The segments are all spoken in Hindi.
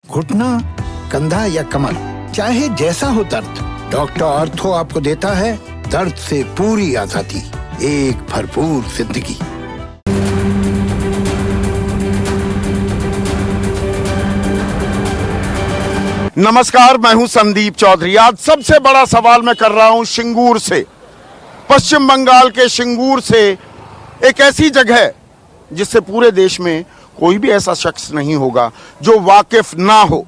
घुटना, कंधा या कमर, चाहे जैसा हो दर्द, डॉक्टर ऑर्थो आपको देता है दर्द से पूरी आजादी, एक भरपूर जिंदगी। नमस्कार, मैं हूं संदीप चौधरी। आज सबसे बड़ा सवाल मैं कर रहा हूं सिंगूर से, पश्चिम बंगाल के सिंगूर से, एक ऐसी जगह जिससे पूरे देश में कोई भी ऐसा शख्स नहीं होगा जो वाकिफ ना हो।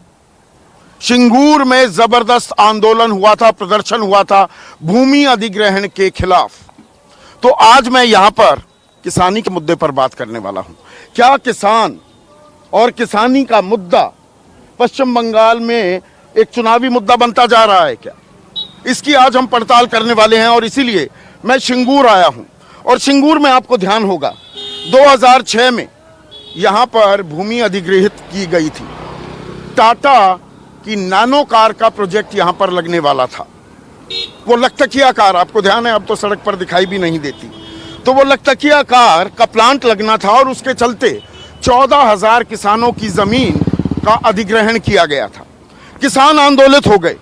सिंगूर में जबरदस्त आंदोलन हुआ था, प्रदर्शन हुआ था भूमि अधिग्रहण के खिलाफ। तो आज मैं यहां पर किसानी के मुद्दे पर बात करने वाला हूं। क्या किसान और किसानी का मुद्दा पश्चिम बंगाल में एक चुनावी मुद्दा बनता जा रहा है क्या? इसकी आज हम पड़ताल करने वाले हैं और इसीलिए मैं सिंगूर आया हूं। और सिंगूर में आपको ध्यान होगा 2006 में यहां पर भूमि अधिग्रहित की गई थी। टाटा की नैनो कार का प्रोजेक्ट यहां पर लगने वाला था। वो लखतकिया कार, आपको ध्यान है, अब तो सड़क पर दिखाई भी नहीं देती। तो वो लखतकिया कार का प्लांट लगना था और उसके चलते 14,000 किसानों की जमीन का अधिग्रहण किया गया था। किसान आंदोलित हो गए।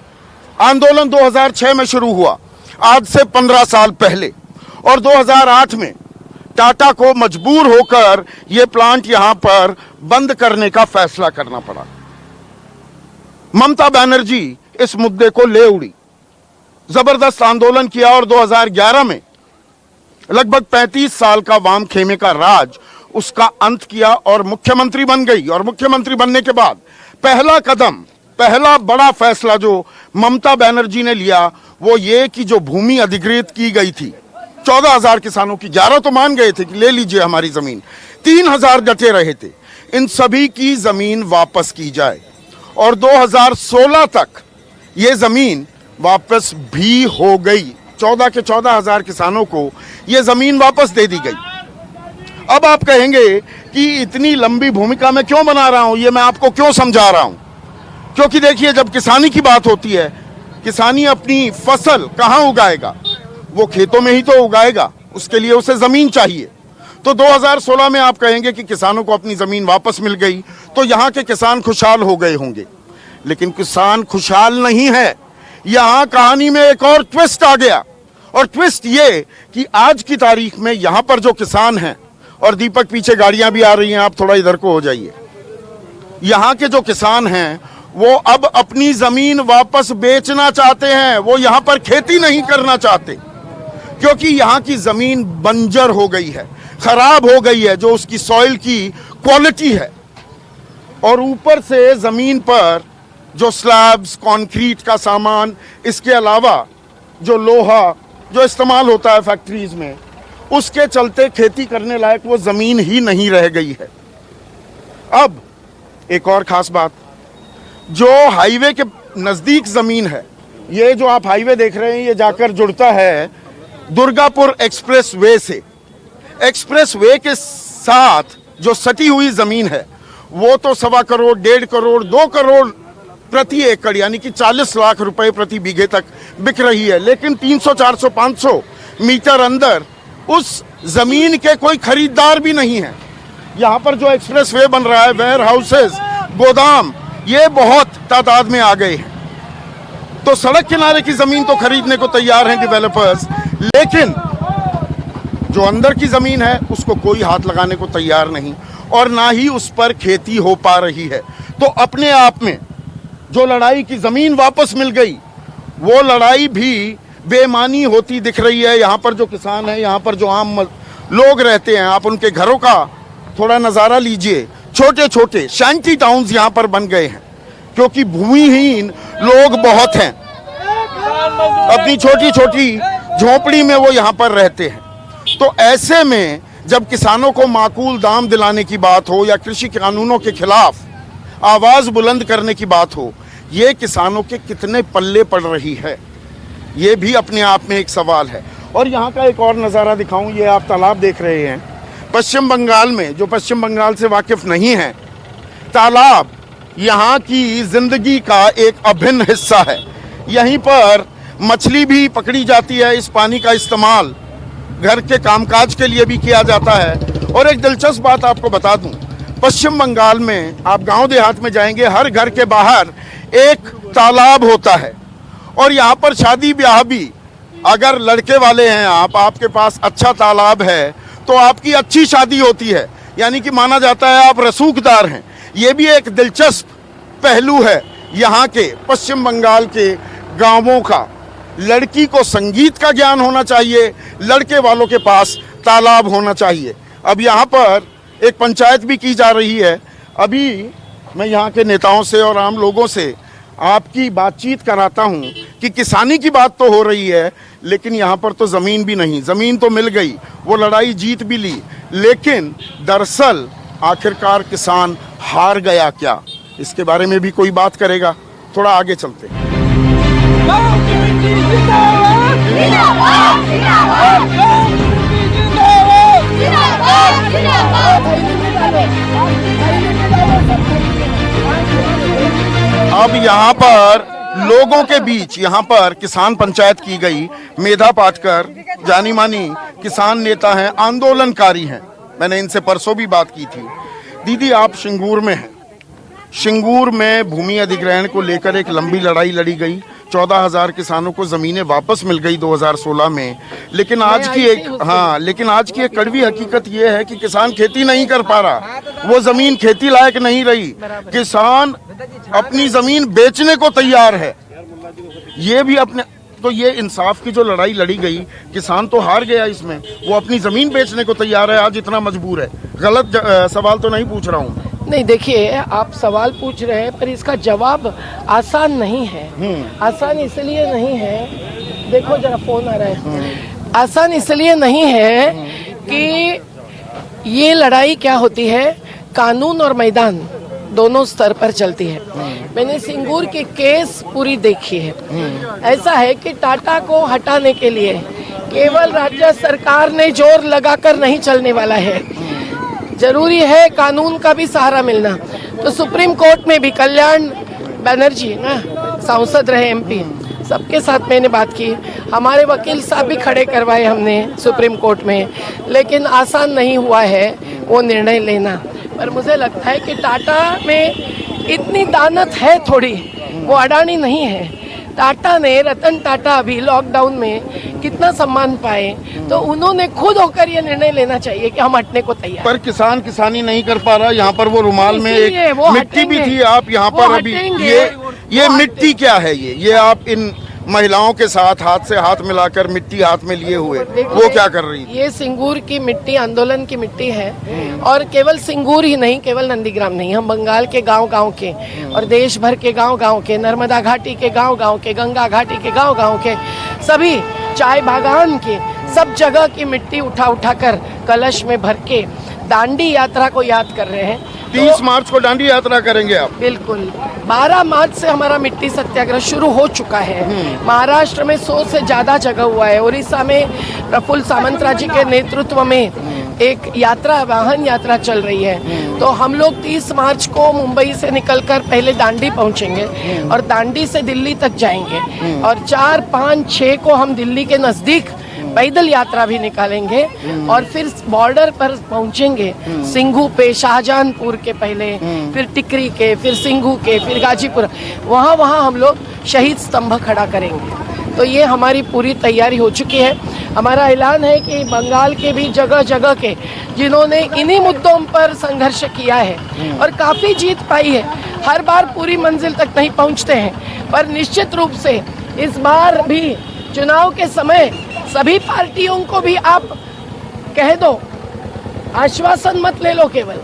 आंदोलन 2006 में शुरू हुआ, आज से 15 साल पहले। और 2008 में टाटा को मजबूर होकर यह प्लांट यहां पर बंद करने का फैसला करना पड़ा। ममता बनर्जी इस मुद्दे को ले उड़ी, जबरदस्त आंदोलन किया और 2011 में लगभग 35 साल का वाम खेमे का राज, उसका अंत किया और मुख्यमंत्री बन गई। और मुख्यमंत्री बनने के बाद पहला कदम, पहला बड़ा फैसला जो ममता बनर्जी ने लिया वो ये कि जो भूमि अधिग्रहित की गई थी 14,000 किसानों की, 11 तो मान गए थे कि ले लीजिए हमारी जमीन, 3,000 डटे रहे थे, इन सभी की जमीन वापस की जाए। और 2016 तक ये जमीन वापस भी हो गई। 14 के 14,000 किसानों को ये जमीन वापस दे दी गई। अब आप कहेंगे कि इतनी लंबी भूमिका मैं क्यों बना रहा हूं, ये मैं आपको क्यों समझा रहा हूं? क्योंकि देखिए, जब किसानी की बात होती है, किसानी अपनी फसल कहां उगाएगा? वो खेतों में ही तो उगाएगा, उसके लिए उसे जमीन चाहिए। तो 2016 में आप कहेंगे कि किसानों को अपनी जमीन वापस मिल गई तो यहां के किसान खुशहाल हो गए होंगे। लेकिन किसान खुशहाल नहीं है। यहां कहानी में एक और ट्विस्ट आ गया। और ट्विस्ट ये कि आज की तारीख में यहां पर जो किसान हैं, और दीपक पीछे गाड़ियां भी आ रही हैं, आप थोड़ा इधर को हो जाइए, यहां के जो किसान हैं वो अब अपनी जमीन वापस बेचना चाहते हैं। वो यहां पर खेती नहीं करना चाहते क्योंकि यहां की जमीन बंजर हो गई है, खराब हो गई है, जो उसकी सॉइल की क्वालिटी है। और ऊपर से जमीन पर जो स्लैब्स, कंक्रीट का सामान, इसके अलावा जो लोहा जो इस्तेमाल होता है फैक्ट्रीज में, उसके चलते खेती करने लायक वो जमीन ही नहीं रह गई है। अब एक और खास बात, जो हाईवे के नजदीक जमीन है, ये जो आप हाईवे देख रहे हैं, ये जाकर जुड़ता है दुर्गापुर एक्सप्रेस वे से। एक्सप्रेस वे के साथ जो सटी हुई जमीन है वो तो 1.25 करोड़, 1.5 करोड़, 2 करोड़ प्रति एकड़, यानी कि 40 लाख रुपए प्रति बीघे तक बिक रही है। लेकिन 300, 400, 500 मीटर अंदर उस जमीन के कोई खरीदार भी नहीं है। यहां पर जो एक्सप्रेस वे बन रहा है, वेयर हाउसेस, गोदाम, ये बहुत तादाद में आ गए हैं। तो सड़क किनारे की जमीन तो खरीदने को तैयार हैं डिवेलपर्स, लेकिन जो अंदर की जमीन है उसको कोई हाथ लगाने को तैयार नहीं, और ना ही उस पर खेती हो पा रही है। तो अपने आप में जो लड़ाई की जमीन वापस मिल गई, वो लड़ाई भी बेमानी होती दिख रही है। यहाँ पर जो किसान है, यहाँ पर जो आम लोग रहते हैं, आप उनके घरों का थोड़ा नज़ारा लीजिए। छोटे छोटे शैंटी टाउन्स यहाँ पर बन गए हैं क्योंकि भूमिहीन लोग बहुत हैं। अपनी छोटी छोटी झोपड़ी में वो यहाँ पर रहते हैं। तो ऐसे में जब किसानों को माकूल दाम दिलाने की बात हो या कृषि कानूनों के खिलाफ आवाज बुलंद करने की बात हो, ये किसानों के कितने पल्ले पड़ रही है, ये भी अपने आप में एक सवाल है। और यहाँ का एक और नज़ारा दिखाऊं, ये आप तालाब देख रहे हैं पश्चिम बंगाल में। जो पश्चिम बंगाल से वाकिफ नहीं है, तालाब यहाँ की जिंदगी का एक अभिन्न हिस्सा है। यहीं पर मछली भी पकड़ी जाती है। इस पानी का इस्तेमाल घर के कामकाज के लिए भी किया जाता है। और एक दिलचस्प बात आपको बता दूं, पश्चिम बंगाल में आप गांव देहात में जाएंगे, हर घर के बाहर एक तालाब होता है। और यहाँ पर शादी ब्याह भी, अगर लड़के वाले हैं आप, आपके पास अच्छा तालाब है तो आपकी अच्छी शादी होती है, यानी कि माना जाता है आप रसूखदार हैं। ये भी एक दिलचस्प पहलू है यहाँ के पश्चिम बंगाल के गांवों का। लड़की को संगीत का ज्ञान होना चाहिए, लड़के वालों के पास तालाब होना चाहिए। अब यहाँ पर एक पंचायत भी की जा रही है। अभी मैं यहाँ के नेताओं से और आम लोगों से आपकी बातचीत कराता हूँ कि किसानी की बात तो हो रही है, लेकिन यहाँ पर तो ज़मीन भी नहीं। ज़मीन तो मिल गई, वो लड़ाई जीत भी ली, लेकिन दरअसल आखिरकार किसान हार गया क्या, इसके बारे में भी कोई बात करेगा। थोड़ा आगे चलते हैं। अब यहाँ पर लोगों के बीच यहाँ पर किसान पंचायत की गई। मेधा पाटकर जानी मानी किसान नेता हैं, आंदोलनकारी हैं। मैंने इनसे परसों भी बात की थी। दीदी, आप सिंगूर में हैं। सिंगूर में भूमि अधिग्रहण को लेकर एक लंबी लड़ाई लड़ी गई। 14,000 किसानों को ज़मीनें वापस मिल गई 2016 में। लेकिन आज की एक कड़वी हकीकत ये है कि किसान खेती नहीं कर पा रहा, वो ज़मीन खेती लायक नहीं रही। किसान अपनी ज़मीन बेचने को तैयार है। ये भी अपने, तो ये इंसाफ की जो लड़ाई लड़ी गई, किसान तो हार गया इसमें, वो अपनी ज़मीन बेचने को तैयार है, आज इतना मजबूर है। गलत सवाल तो नहीं पूछ रहा हूँ। नहीं, देखिए, आप सवाल पूछ रहे हैं पर इसका जवाब आसान नहीं है। आसान इसलिए नहीं है, देखो जरा फोन आ रहा है। आसान इसलिए नहीं है कि ये लड़ाई क्या होती है, कानून और मैदान दोनों स्तर पर चलती है। मैंने सिंगूर की केस पूरी देखी है। ऐसा है कि टाटा को हटाने के लिए केवल राज्य सरकार ने जोर लगाकर नहीं चलने वाला है, जरूरी है कानून का भी सहारा मिलना। तो सुप्रीम कोर्ट में भी कल्याण बनर्जी ना सांसद रहे, एमपी, सबके साथ मैंने बात की। हमारे वकील साहब भी खड़े करवाए हमने सुप्रीम कोर्ट में, लेकिन आसान नहीं हुआ है वो निर्णय लेना। पर मुझे लगता है कि टाटा में इतनी दानत है थोड़ी, वो अडानी नहीं है। टाटा ने, रतन टाटा अभी लॉकडाउन में कितना सम्मान पाए, तो उन्होंने खुद होकर ये निर्णय लेना चाहिए कि हम हटने को तैयार। पर किसान किसानी नहीं कर पा रहा। यहाँ पर वो रुमाल में एक मिट्टी भी थी, आप यहाँ पर अभी ये मिट्टी क्या है? ये आप इन महिलाओं के साथ हाथ से हाथ मिलाकर मिट्टी हाथ में लिए हुए, वो क्या कर रही थी? ये सिंगूर की मिट्टी आंदोलन की मिट्टी है। और केवल सिंगूर ही नहीं, केवल नंदीग्राम नहीं, हम बंगाल के गांव-गांव के और देश भर के गांव-गांव के, नर्मदा घाटी के गांव-गांव के, गंगा घाटी के गांव-गांव के, सभी चाय बागान के, सब जगह की मिट्टी उठा कर कलश में भर के दांडी यात्रा को याद कर रहे हैं। 30 मार्च को दांडी यात्रा करेंगे आप? बिल्कुल। 12 मार्च से हमारा मिट्टी सत्याग्रह शुरू हो चुका है। महाराष्ट्र में 100 से ज्यादा जगह हुआ है। उड़ीसा में प्रफुल्ल सामंतराय जी के नेतृत्व में एक यात्रा, वाहन यात्रा चल रही है। तो हम लोग 30 मार्च को मुंबई से निकलकर पहले दांडी पहुंचेंगे और दांडी से दिल्ली तक जाएंगे, और 4, 5, 6 को हम दिल्ली के नजदीक पैदल यात्रा भी निकालेंगे और फिर बॉर्डर पर पहुंचेंगे, सिंघू पे, शाहजहानपुर के पहले, फिर टिकरी के, फिर सिंघू के, फिर गाजीपुर, वहाँ हम लोग शहीद स्तंभ खड़ा करेंगे। तो ये हमारी पूरी तैयारी हो चुकी है। हमारा ऐलान है कि बंगाल के भी जगह जगह के जिन्होंने इन्हीं मुद्दों पर संघर्ष किया है और काफ़ी जीत पाई है, हर बार पूरी मंजिल तक नहीं पहुंचते हैं, पर निश्चित रूप से इस बार भी चुनाव के समय सभी पार्टियों को भी आप कह दो, आश्वासन मत ले लो, केवल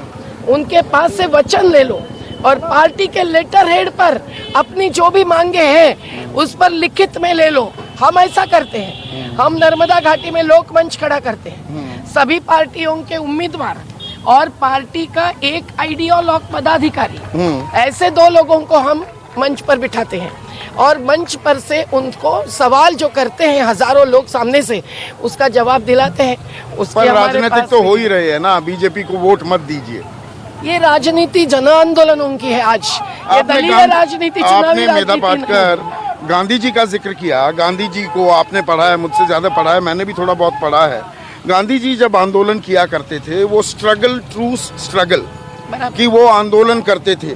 उनके पास से वचन ले लो और पार्टी के लेटर हेड पर अपनी जो भी मांगे हैं उस पर लिखित में ले लो। हम ऐसा करते हैं, हम नर्मदा घाटी में लोक मंच खड़ा करते हैं, सभी पार्टियों के उम्मीदवार और पार्टी का एक आइडियोलॉग पदाधिकारी, ऐसे 2 लोगों को हम मंच पर बिठाते हैं और मंच पर से उनको सवाल जो करते हैं हजारों लोग सामने से, उसका जवाब दिलाते हैं। पर राजनीतिक तो हो ही रहे हैं ना, बीजेपी को वोट मत दीजिए। ये राजनीति जन आंदोलनों की है आज, ये दलीय राजनीति, चुनावी राजनीति। मेधा पाटकर, गांधी जी का जिक्र किया। गांधी जी को आपने पढ़ा है, मुझसे ज्यादा पढ़ा है, मैंने भी थोड़ा बहुत पढ़ा है। गांधी जी जब आंदोलन किया करते थे, वो स्ट्रगल ट्रू स्ट्रगल, बराबर। कि वो आंदोलन करते थे,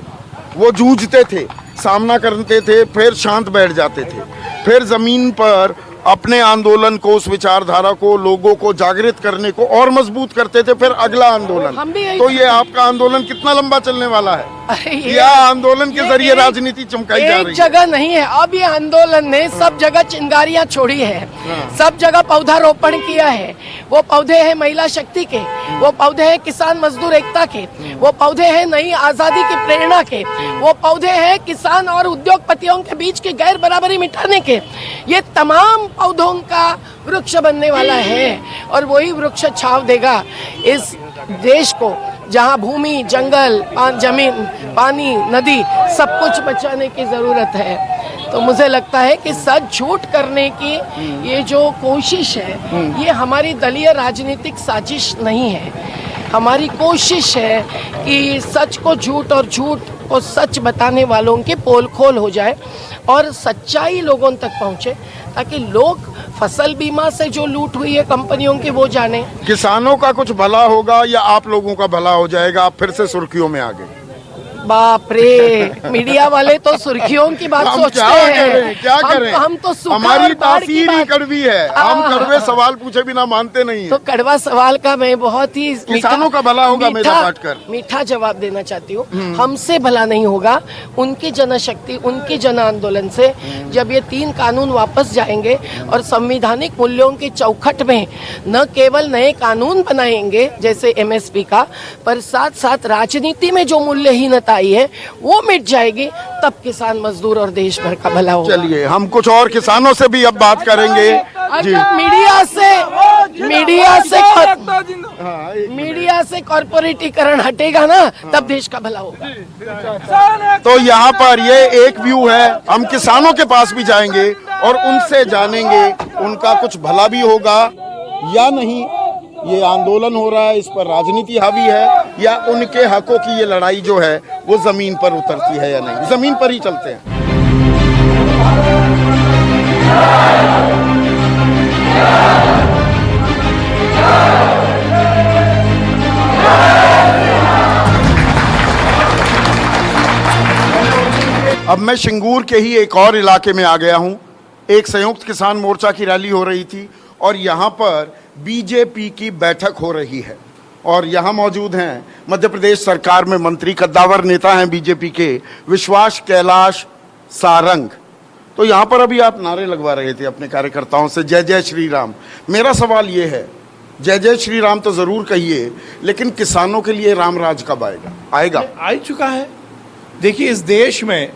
वो जूझते थे, सामना करते थे, फिर शांत बैठ जाते थे, फिर जमीन पर अपने आंदोलन को, उस विचारधारा को, लोगों को जागृत करने को और मजबूत करते थे, फिर अगला हम भी आंदोलन। यही तो ये आपका आंदोलन कितना लंबा चलने वाला है? अरे या आंदोलन के जरिए एक- राजनीति चमकाई जा एक रही है? जगह नहीं है, अब ये आंदोलन ने सब जगह चिंगारियां छोड़ी है, सब जगह पौधारोपण किया है। वो पौधे हैं महिला शक्ति के, वो पौधे हैं किसान मजदूर एकता के, वो पौधे हैं नई आजादी की प्रेरणा के, वो पौधे हैं किसान और उद्योगपतियों के बीच की गैर बराबरी मिटाने के। ये तमाम पौधों का वृक्ष बनने वाला है और वही वृक्ष छाव देगा इस देश को, जहाँ भूमि, जंगल, जमीन, पानी, नदी सब कुछ बचाने की जरूरत है। तो मुझे लगता है कि सच झूठ करने की ये जो कोशिश है, ये हमारी दलीय राजनीतिक साजिश नहीं है। हमारी कोशिश है कि सच को झूठ और झूठ को सच बताने वालों की पोल खोल हो जाए और सच्चाई लोगों तक पहुंचे, ताकि लोग फसल बीमा से जो लूट हुई है कंपनियों की वो जाने। किसानों का कुछ भला होगा या आप लोगों का भला हो जाएगा? आप फिर से सुर्खियों में आ गए। बाप रे, मीडिया वाले तो सुर्खियों की बात हम सोचते क्या हैं। करें, क्या करें? हम तो सूखा हमारी और बाढ़ की तासीर ही बात- कड़वी है, हम कड़वे सवाल पूछे बिना मानते नहीं है। तो कड़वा सवाल का मैं बहुत ही किसानों का भला होगा मेधा पाटकर। मीठा जवाब देना चाहती हूँ। हमसे भला नहीं होगा, उनकी जनशक्ति, उनकी जन आंदोलन से जब ये 3 कानून वापस जाएंगे और संवैधानिक मूल्यों की चौखट में न केवल नए कानून बनाएंगे जैसे MSP का, पर साथ साथ राजनीति में जो मूल्यहीनता आई है वो मिट जाएगी, तब किसान मजदूर और देश भर का भला होगा। चलिए हम कुछ और किसानों से भी अब बात करेंगे जी। अगर मीडिया से कॉर्पोरेटीकरण हटेगा ना, तब देश का भला होगा। तो यहाँ पर ये एक व्यू है, हम किसानों के पास भी जाएंगे और उनसे जानेंगे उनका कुछ भला भी होगा या नहीं। ये आंदोलन हो रहा है, इस पर राजनीति हावी है या उनके हकों की ये लड़ाई जो है वो जमीन पर उतरती है या नहीं। जमीन पर ही चलते हैं। अब मैं शिंगूर के ही एक और इलाके में आ गया हूं। एक संयुक्त किसान मोर्चा की रैली हो रही थी और यहाँ पर बीजेपी की बैठक हो रही है और यहाँ मौजूद हैं मध्य प्रदेश सरकार में मंत्री, कद्दावर नेता हैं बीजेपी के, विश्वास कैलाश सारंग। तो यहाँ पर अभी आप नारे लगवा रहे थे अपने कार्यकर्ताओं से, जय जय श्री राम। मेरा सवाल ये है, जय जय श्री राम तो जरूर कहिए, लेकिन किसानों के लिए राम राज कब आएगा? आएगा, आ चुका है। देखिए, इस देश में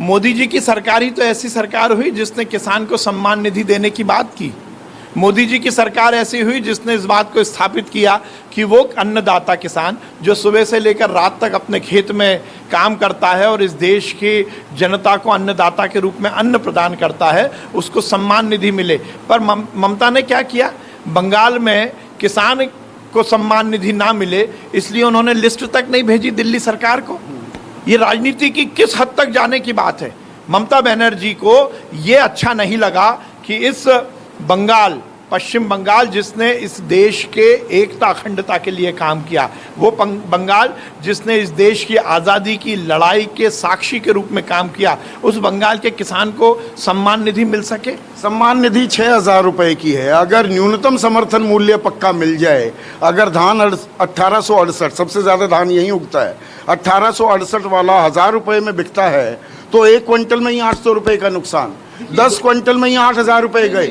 मोदी जी की सरकार ही तो ऐसी सरकार हुई जिसने किसान को सम्मान निधि देने की बात की। मोदी जी की सरकार ऐसी हुई जिसने इस बात को स्थापित किया कि वो अन्नदाता किसान जो सुबह से लेकर रात तक अपने खेत में काम करता है और इस देश की जनता को अन्नदाता के रूप में अन्न प्रदान करता है, उसको सम्मान निधि मिले। पर ममता ने क्या किया? बंगाल में किसान को सम्मान निधि ना मिले इसलिए उन्होंने लिस्ट तक नहीं भेजी दिल्ली सरकार को। ये राजनीति की किस हद तक जाने की बात है। ममता बनर्जी को ये अच्छा नहीं लगा कि इस बंगाल, पश्चिम बंगाल जिसने इस देश के एकता अखंडता के लिए काम किया, वो बंगाल जिसने इस देश की आज़ादी की लड़ाई के साक्षी के रूप में काम किया, उस बंगाल के किसान को सम्मान निधि मिल सके। सम्मान निधि 6,000 रुपए की है। अगर न्यूनतम समर्थन मूल्य पक्का मिल जाए, अगर धान 1868, सबसे ज्यादा धान यहीं उगता है, 1868 वाला 1,000 रुपए में बिकता है तो 1 क्विंटल में ही 800 रुपए का नुकसान, 10 क्विंटल में ही 8,000 रुपए गए।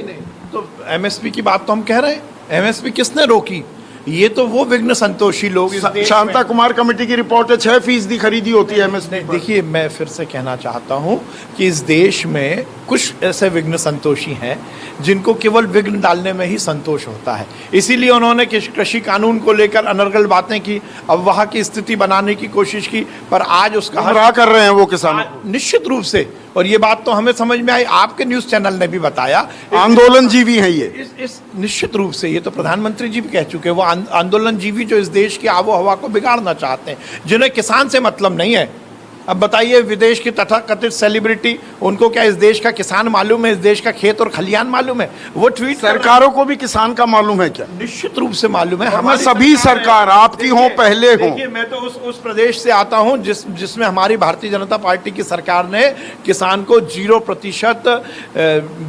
तो MSP की बात तो हम कह रहे हैं, MSP किसने रोकी? ये तो वो विघ्न संतोषी लोग इस देश में। शांता कुमार कमेटी की रिपोर्ट है 6% खरीदी होती है MSP। देखिए, मैं फिर से कहना चाहता हूं कि इस देश में कुछ ऐसे विघ्न संतोषी हैं जिनको केवल विघ्न डालने में ही संतोष होता है। इसीलिए उन्होंने कृषि कानून को लेकर अनर्गल बातें की, अफवाह की स्थिति बनाने की कोशिश की, पर आज उसका गुमराह कर रहे हैं वो किसानों। निश्चित रूप से, और ये बात तो हमें समझ में आई, आपके न्यूज चैनल ने भी बताया। आंदोलन जीवी है ये। इस निश्चित रूप से ये तो प्रधानमंत्री जी भी कह चुके हैं, वो आंदोलन जीवी जो इस देश की आबो हवा को बिगाड़ना चाहते हैं, जिन्हें किसान से मतलब नहीं है। अब बताइए, विदेश की तथाकथित सेलिब्रिटी उनको क्या इस देश का किसान मालूम है, इस देश का खेत और खलियान मालूम है? वो ट्वीट सरकारों को भी किसान का मालूम है क्या? निश्चित रूप से मालूम है। हमारी सभी सरकार आपकी हो पहले हो। देखिए, मैं तो उस प्रदेश से आता हूं जिसमें हमारी भारतीय जनता पार्टी की सरकार ने किसान को 0%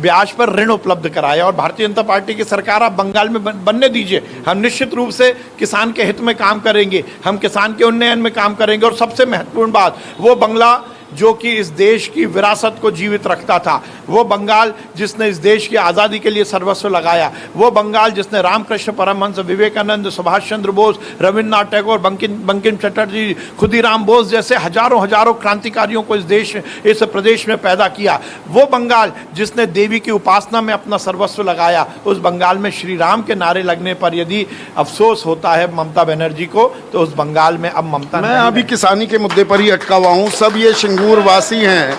ब्याज पर ऋण उपलब्ध कराया, और भारतीय जनता पार्टी की सरकार आप बंगाल में बनने दीजिए, हम निश्चित रूप से किसान के हित में काम करेंगे, हम किसान के उन्नयन में काम करेंगे। और सबसे महत्वपूर्ण बात, वो बंगला जो कि इस देश की विरासत को जीवित रखता था, वो बंगाल जिसने इस देश की आज़ादी के लिए सर्वस्व लगाया, वो बंगाल जिसने रामकृष्ण परमहंस, विवेकानंद, सुभाष चंद्र बोस, रविन्द्रनाथ टैगोर, बंकिम चटर्जी, खुदीराम बोस जैसे हजारों क्रांतिकारियों को इस प्रदेश में पैदा किया, वो बंगाल जिसने देवी की उपासना में अपना सर्वस्व लगाया, उस बंगाल में श्री राम के नारे लगने पर यदि अफसोस होता है ममता बनर्जी को, तो उस बंगाल में अब ममता मैं अभी किसानी के मुद्दे पर ही अटका हुआ हूँ। सब ये वासी हैं,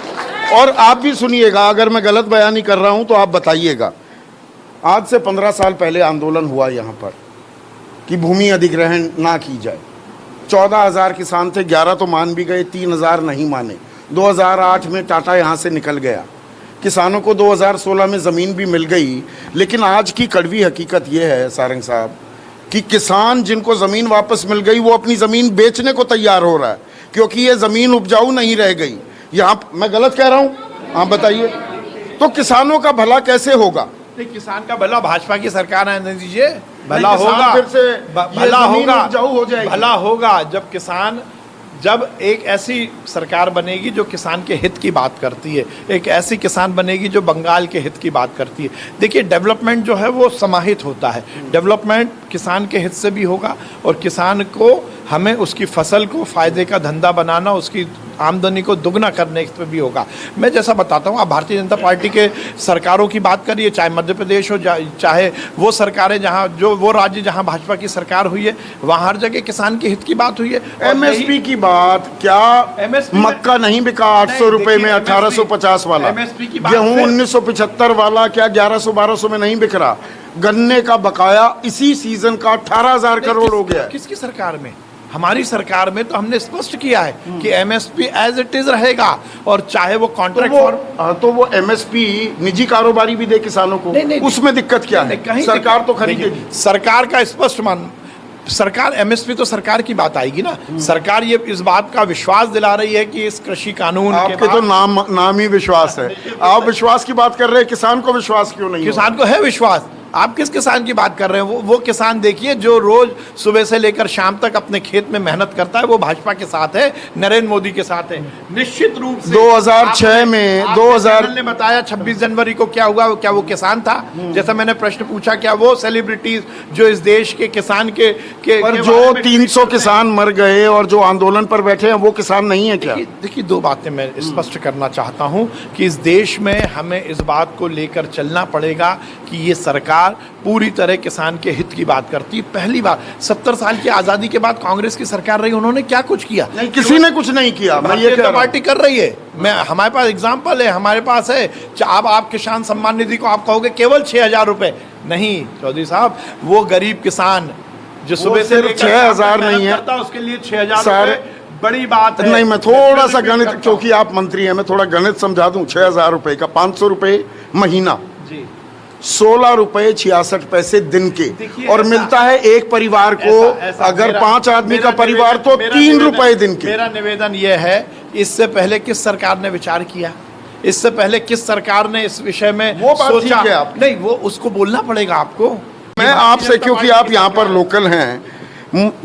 और आप भी सुनिएगा, अगर मैं गलत बयानी कर रहा हूं तो आप बताइएगा। आज से 15 साल पहले आंदोलन हुआ यहां पर कि भूमि अधिग्रहण ना की जाए। 14,000 किसान थे, 11 तो मान भी गए, 3,000 नहीं माने। 2008 में टाटा यहां से निकल गया, किसानों को 2016 में ज़मीन भी मिल गई। लेकिन आज की कड़वी हकीकत यह है सारंग साहब कि किसान जिनको ज़मीन वापस मिल गई वो अपनी ज़मीन बेचने को तैयार हो रहा है, क्योंकि ये ज़मीन उपजाऊ नहीं रह गई। यहाँ मैं गलत कह रहा हूँ? आप बताइए, तो किसानों का भला कैसे होगा? किसान का भला भाजपा की सरकार आने दीजिए, भला होगा, फिर से भला होगा, उपजाऊ हो जाएगी। भला होगा जब एक ऐसी सरकार बनेगी जो किसान के हित की बात करती है, एक ऐसी किसान बनेगी जो बंगाल के हित की बात करती है। देखिए, डेवलपमेंट जो है वो समाहित होता है, डेवलपमेंट किसान के हित से भी होगा, और किसान को हमें उसकी फसल को फ़ायदे का धंधा बनाना, उसकी आमदनी को दुगना करने पर भी होगा। मैं जैसा बताता हूँ, आप भारतीय जनता पार्टी के सरकारों की बात करिए, चाहे मध्य प्रदेश हो, चाहे वो सरकारें जहाँ वो राज्य जहाँ भाजपा की सरकार हुई है, वहाँ हर जगह किसान के हित की बात हुई है। एमएसपी की बात, क्या मक्का नहीं बिका 800 रुपए में 1850 वाला? एमएसपी की बात, गेहूं 1975 वाला क्या 1100-1200 में नहीं बिक रहा? गन्ने का बकाया इसी सीजन का 18,000 करोड़ हो गया। किसकी सरकार में? हमारी सरकार में तो हमने स्पष्ट किया है कि एमएसपी एज इट इज रहेगा, और चाहे वो कॉन्ट्रैक्ट तो वो एमएसपी निजी कारोबारी भी दे किसानों को, नहीं, उसमें दिक्कत क्या है? सरकार तो खरीदेगी। सरकार का स्पष्ट सरकार एमएसपी तो सरकार की बात आएगी ना। सरकार ये इस बात का विश्वास दिला रही है कि इस कृषि कानून आपके तो नाम ही विश्वास है। आप विश्वास की बात कर रहे हैं, किसान को विश्वास क्यों नहीं? किसान को है विश्वास। आप किस किसान की बात कर रहे हैं? वो किसान देखिए जो रोज सुबह से लेकर शाम तक अपने खेत में मेहनत करता है, वो भाजपा के साथ है, नरेंद्र मोदी के साथ है। निश्चित रूप से 2006 में 2000 ने बताया 26 जनवरी को क्या हुआ, क्या वो किसान था? जैसा मैंने प्रश्न पूछा, क्या वो सेलिब्रिटीज जो इस देश के किसान के पर जो 300 किसान मर गए और जो आंदोलन पर बैठे हैं, वो किसान नहीं है क्या? देखिए, दो बातें मैं स्पष्ट करना चाहता हूं कि इस देश में हमें इस बात को लेकर चलना पड़ेगा कि ये सरकार पूरी तरह किसान के हित की बात करती है। पहली बार 70 साल की आजादी के बाद कांग्रेस की सरकार रही, उन्होंने क्या कुछ किया? नहीं, किसी ने कुछ नहीं किया। मैं ये कह रहा हूं, पार्टी कर रही है। हमारे पास एग्जाम्पल है, हमारे पास है। आप किसान सम्मान निधि को आप कहोगे केवल 6,000 रुपए, नहीं चौधरी साहब, वो गरीब किसान जो सुबह से 6,000 नहीं है, उसके लिए 6,000 बड़ी बात है। नहीं, मैं थोड़ा सा गणित, क्योंकि आप मंत्री हैं, मैं थोड़ा गणित समझा दूं। 6,000 रुपए का 500 रुपए महीना, 16 रुपए 66 पैसे दिन के, और मिलता है एक परिवार को। अगर 5 आदमी का परिवार तो 3 रुपए दिन के। मेरा निवेदन यह है, इससे पहले किस सरकार ने विचार किया? इससे पहले किस सरकार ने इस विषय में सोचा? नहीं, वो उसको बोलना पड़ेगा आपको। मैं आपसे, क्योंकि आप यहाँ पर लोकल हैं,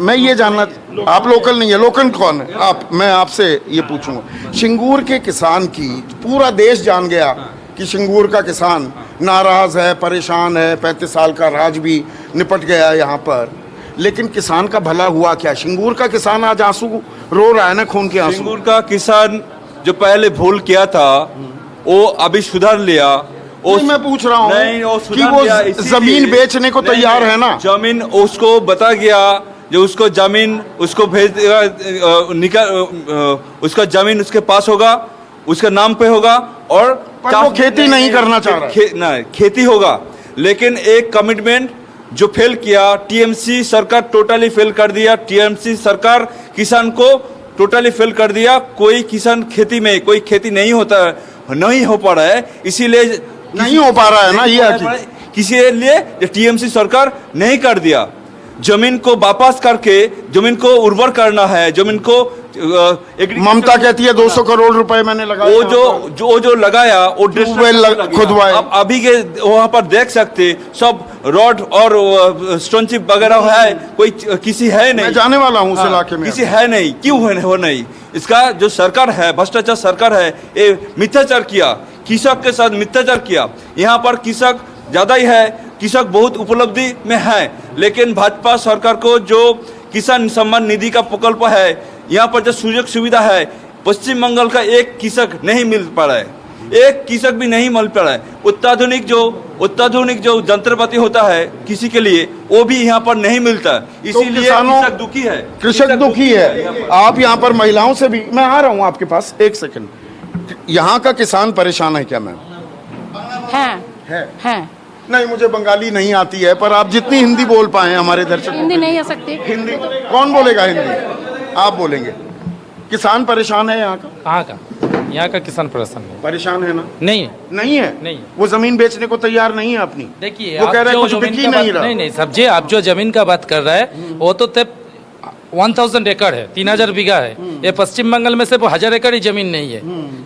मैं ये जानना, आप लोकल नहीं है, लोकल कौन है आप? मैं आपसे ये पूछूंगा, सिंगूर के किसान की पूरा देश जान गया कि सिंगूर का किसान नाराज है, परेशान है, 35 साल का राज भी निपट गया यहाँ पर, लेकिन किसान का भला हुआ क्या? सिंगूर का किसान आज आंसू रो रहा है ना, खून के आंसू। सिंगूर का किसान जो पहले भूल किया था वो अभी सुधार लिया। मैं पूछ रहा हूँ कि वो जमीन बेचने को तैयार है ना? जमीन उसको बता गया, जो उसको जमीन उसको भेज देगा, उसका जमीन उसके पास होगा, उसका नाम पे होगा, और वो खेती नहीं करना चाह रहा, खेती होगा। लेकिन एक कमिटमेंट जो फेल किया, टीएमसी सरकार टोटली फेल कर दिया। टीएमसी सरकार किसान को टोटली फेल कर दिया। कोई किसान खेती में, कोई खेती नहीं होता है, नहीं हो पा रहा है, इसीलिए नहीं हो पा रहा है ना, ये किसी लिए टीएमसी सरकार नहीं कर दिया। जमीन को वापस करके जमीन को उर्वर करना है, जमीन को ममता कहती है 200 करोड़ रुपए मैंने लगाया, वो जो लगाया वो खुदवाए। अब अभी के वहां पर देख सकते सब रॉड और स्टोन चिप वगैरह है, कोई किसी है नहीं। मैं जाने वाला हूँ उस इलाके में, किसी है नहीं, क्यों है हो नहीं? इसका जो सरकार है, भ्रष्टाचार सरकार है, ये मिथ्याचार किया, कृषक के साथ मिथ्याचार किया। यहाँ पर कृषक ज्यादा ही है, कृषक बहुत उपलब्धि में है, लेकिन भाजपा सरकार को जो किसान सम्मान निधि का प्रकल्प है, यहाँ पर जो सुयोग सुविधा है, पश्चिम बंगाल का एक कृषक नहीं मिल पा रहा है, एक कृषक भी नहीं मिल पा रहा है। अत्याधुनिक जो यंत्रपाति होता है किसी के लिए, वो भी यहाँ पर नहीं मिलता, इसीलिए कृषक दुखी है। कृषक दुखी है। आप यहाँ पर महिलाओं से भी, मैं आ रहा हूँ आपके पास, एक सेकंड। यहाँ का किसान परेशान है क्या मैम? है। नहीं, मुझे बंगाली नहीं आती है, पर आप जितनी हिंदी बोल पाए हमारे दर्शक। हिंदी नहीं आ सकती। हिंदी कौन बोलेगा? हिंदी आप बोलेंगे। किसान परेशान है यहाँ का? कहाँ का? यहाँ का किसान परेशान है ना? नहीं है। नहीं। वो जमीन बेचने को तैयार नहीं है अपनी। देखिए, वो कह रहे हैं कुछ बिक ही नहीं रहा। नहीं समझे, आप जो जमीन का बात कर रहे हैं वो तो 1000 एकड़ है, 3000 बीघा है। ये पश्चिम बंगाल में सिर्फ 1000 एकड़ ही जमीन नहीं है,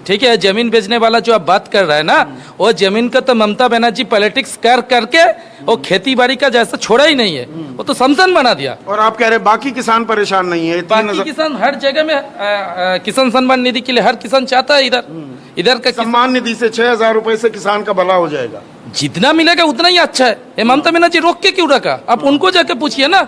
ठीक है। जमीन बेचने वाला जो आप बात कर रहे हैं ना, वो जमीन का तो ममता बनर्जी पॉलिटिक्स करके वो खेती बाड़ी का जैसा छोड़ा ही नहीं है, वो तो समसन बना दिया। और आप कह रहे हैं बाकी किसान परेशान नहीं है? बाकी किसान हर जगह में किसान सम्मान निधि के लिए हर किसान चाहता है। इधर का सम्मान निधि से 6000 रुपए से किसान का भला हो जाएगा। जितना मिलेगा उतना ही अच्छा है। ये ममता बनर्जी रोक के क्यों रखा? आप उनको जाके पूछिए ना।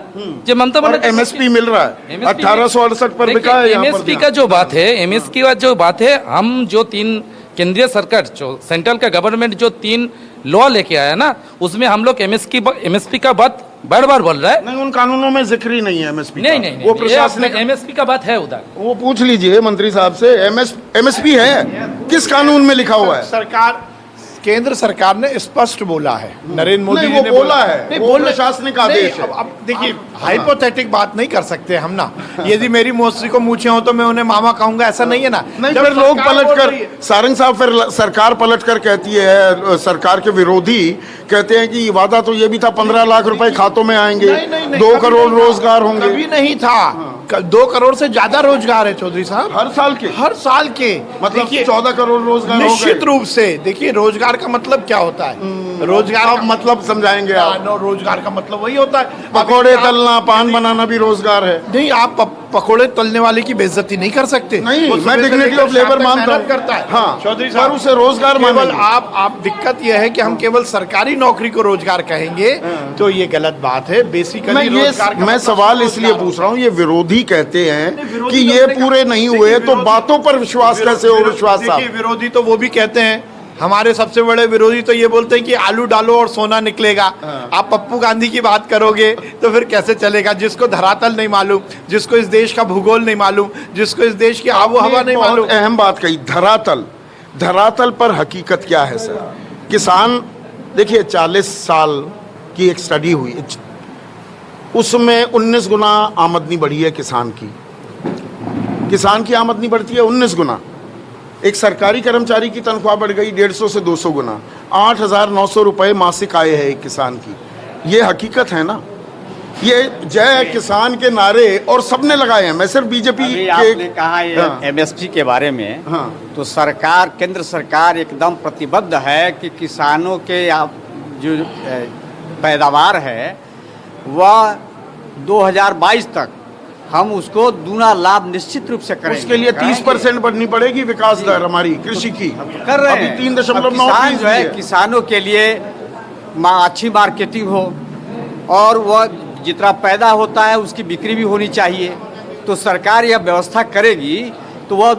जो ममता बनर्जी एमएसपी मिल रहा है 1868 पर बिका है। एमएसपी का जो बात है, एमएसपी का जो बात है, हम जो 3 केंद्रीय सरकार जो सेंट्रल का गवर्नमेंट जो 3 लॉ लेके आया ना, उसमें हम लोग एमएसपी का बात बार बार बोल रहा है। नहीं, उन कानूनों में जिक्र ही नहीं है एमएसपी। नहीं, वो प्रशासनिक एमएसपी का बात है उधर, वो पूछ लीजिए मंत्री साहब से। एमएसपी है किस कानून में लिखा हुआ है? सरकार, केंद्र सरकार ने स्पष्ट बोला है, नरेंद्र मोदी जी ने बोला है, नहीं बोल प्रशासनिक आदेश है। अब देखिए, हाइपोथेटिक बात नहीं कर सकते हम ना। यदि मेरी मौसी को मूछे हो तो मैं उन्हें मामा कहूंगा, ऐसा नहीं है ना। नहीं, फिर लोग पलट कर, सारंग साहब, फिर सरकार पलट कर कहती है, सरकार के विरोधी कहते हैं कि वादा तो ये भी था 15 लाख रुपए खातों में आएंगे, 2 करोड़ रोजगार होंगे। कभी नहीं था। 2 करोड़ से ज्यादा रोजगार है चौधरी साहब, हर साल के मतलब 14 करोड़ रोजगार निश्चित रूप से। देखिए, रोजगार का मतलब क्या होता है? रोजगार का मतलब समझाएंगे आप? रोजगार का मतलब वही होता है, पकौड़े तलना, पान बनाना भी रोजगार है। नहीं, आप पकोड़े तलने वाले की बेइज्जती नहीं कर सकते। नहीं, मैं डिग्निटी ऑफ लेबर मानता हूं। करता है। हाँ, चौधरी पर साहब, उसे रोजगार केवल आप दिक्कत यह है कि हम केवल सरकारी नौकरी को रोजगार कहेंगे तो ये गलत बात है। बेसिकली मैं सवाल इसलिए पूछ रहा हूँ, ये विरोधी कहते हैं कि ये पूरे नहीं हुए, तो बातों पर विश्वास कैसे हो? विश्वास साहब, विरोधी तो वो भी कहते हैं, हमारे सबसे बड़े विरोधी तो ये बोलते हैं कि आलू डालो और सोना निकलेगा। आप पप्पू गांधी की बात करोगे तो फिर कैसे चलेगा? जिसको धरातल नहीं मालूम, जिसको इस देश का भूगोल नहीं मालूम, जिसको इस देश की आबो हवा नहीं मालूम। अहम बात कही, धरातल पर हकीकत क्या है सर? किसान, देखिए 40 साल की एक स्टडी हुई, उसमें 19 गुना आमदनी बढ़ी है किसान की आमदनी बढ़ती है 19 गुना। एक सरकारी कर्मचारी की तनख्वाह बढ़ गई 150 से 200 गुना। 8,900 रुपए मासिक आय है एक किसान की। ये हकीकत है ना? ये जय किसान के नारे और सबने लगाए हैं। मैं सिर्फ बीजेपी के, आपने कहा ये एमएसपी के बारे में, तो सरकार, केंद्र सरकार एकदम प्रतिबद्ध है कि किसानों के जो पैदावार है वह 2022 तक हम उसको दूना लाभ निश्चित रूप से करेंगे। उसके लिए 30% बढ़नी पड़ेगी विकास दर हमारी कृषि की। कर रहे हैं। 3.9 जो है, किसानों के लिए अच्छी मार्केटिंग हो और वह जितना पैदा होता है उसकी बिक्री भी होनी चाहिए। तो सरकार यह व्यवस्था करेगी तो वह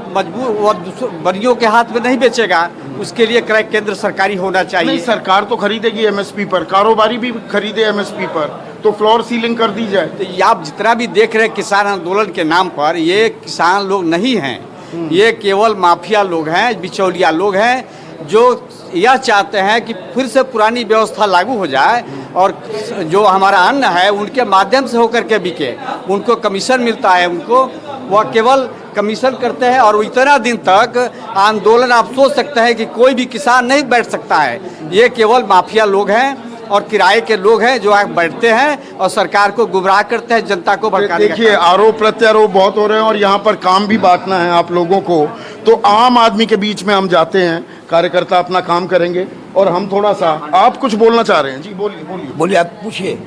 बनियों के हाथ में नहीं बेचेगा, उसके लिए क्रय केंद्र सरकारी होना चाहिए। नहीं, सरकार तो खरीदेगी एमएसपी पर, कारोबारी भी खरीदे एमएसपी पर, तो फ्लोर सीलिंग कर दी जाए। तो आप जितना भी देख रहे हैं किसान आंदोलन के नाम पर, ये किसान लोग नहीं हैं, ये केवल माफिया लोग हैं, बिचौलिया लोग हैं, जो यह चाहते हैं कि फिर से पुरानी व्यवस्था लागू हो जाए और जो हमारा अन्न है उनके माध्यम से होकर के बिके। उनको कमीशन मिलता है, उनको वह केवल कमीशन करते हैं और इतना दिन तक आंदोलन आप सोच सकते हैं कि कोई भी किसान नहीं बैठ सकता है। ये केवल माफिया लोग हैं और किराए के लोग हैं जो आगे बैठते हैं और सरकार को गुमराह करते हैं, जनता को भड़काने का देखिए आरोप प्रत्यारोप बहुत हो रहे हैं और यहाँ पर काम भी बांटना है आप लोगों को, तो आम आदमी के बीच में हम जाते हैं, कार्यकर्ता अपना काम करेंगे और हम थोड़ा सा, आप कुछ बोलना चाह रहे हैं जी, बोलिए बोलिए बोलिए, आप पूछिए।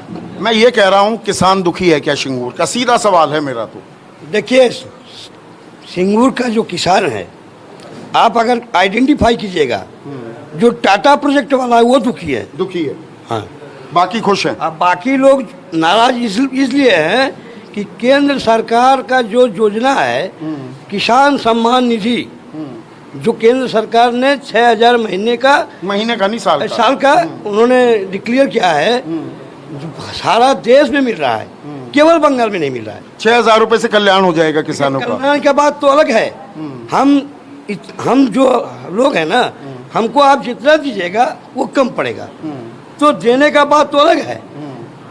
मैं ये कह रहा हूँ किसान दुखी है क्या सिंगूर का, सीधा सवाल है मेरा। तो देखिए, सिंगूर का जो किसान है, आप अगर आइडेंटिफाई कीजिएगा, जो टाटा प्रोजेक्ट वाला है वो दुखी है। दुखी है, हाँ, बाकी खुश हैं। अब बाकी लोग नाराज इसलिए हैं कि केंद्र सरकार का जो योजना है किसान सम्मान निधि, जो केंद्र सरकार ने 6,000 महीने का नहीं साल का उन्होंने डिक्लेयर किया है, जो सारा देश में मिल रहा है, केवल बंगाल में नहीं मिल रहा है। 6,000 रुपए से कल्याण हो जाएगा किसानों का। कल्याण की बात तो अलग है। हम जो लोग हैं ना, हमको आप जितना दीजिएगा वो कम पड़ेगा, तो देने का बात तो अलग है,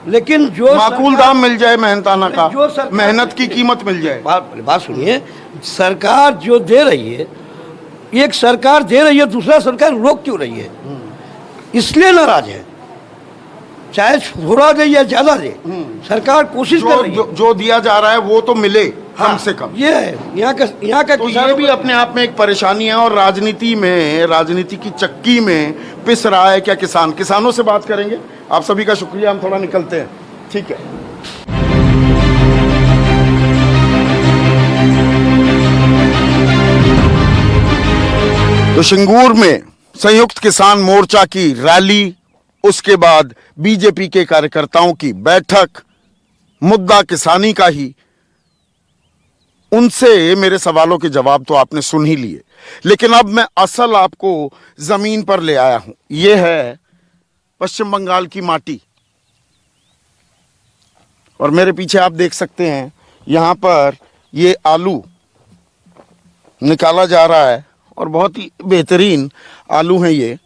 लेकिन जो माकूल दाम मिल जाए मेहनताना का, जो सरकार- मेहनत की कीमत मिल जाए। बात सुनिए, सरकार जो दे रही है, एक सरकार दे रही है, दूसरा सरकार रोक क्यों रही है, इसलिए नाराज है। चाहे थोड़ा दे या ज्यादा दे, सरकार कोशिश कर रही है। जो दिया जा रहा है वो तो मिले कम से कम। ये है यहाँ का तो ये भी अपने आप में एक परेशानी है और राजनीति की चक्की में पिस रहा है क्या किसान। किसानों से बात करेंगे। आप सभी का शुक्रिया, हम थोड़ा निकलते हैं, ठीक है। तो सिंगूर में संयुक्त किसान मोर्चा की रैली, उसके बाद बीजेपी के कार्यकर्ताओं की बैठक, मुद्दा किसानी का ही। उनसे मेरे सवालों के जवाब तो आपने सुन ही लिए, लेकिन अब मैं असल आपको जमीन पर ले आया हूं। यह है पश्चिम बंगाल की माटी और मेरे पीछे आप देख सकते हैं यहां पर ये आलू निकाला जा रहा है और बहुत ही बेहतरीन आलू हैं ये।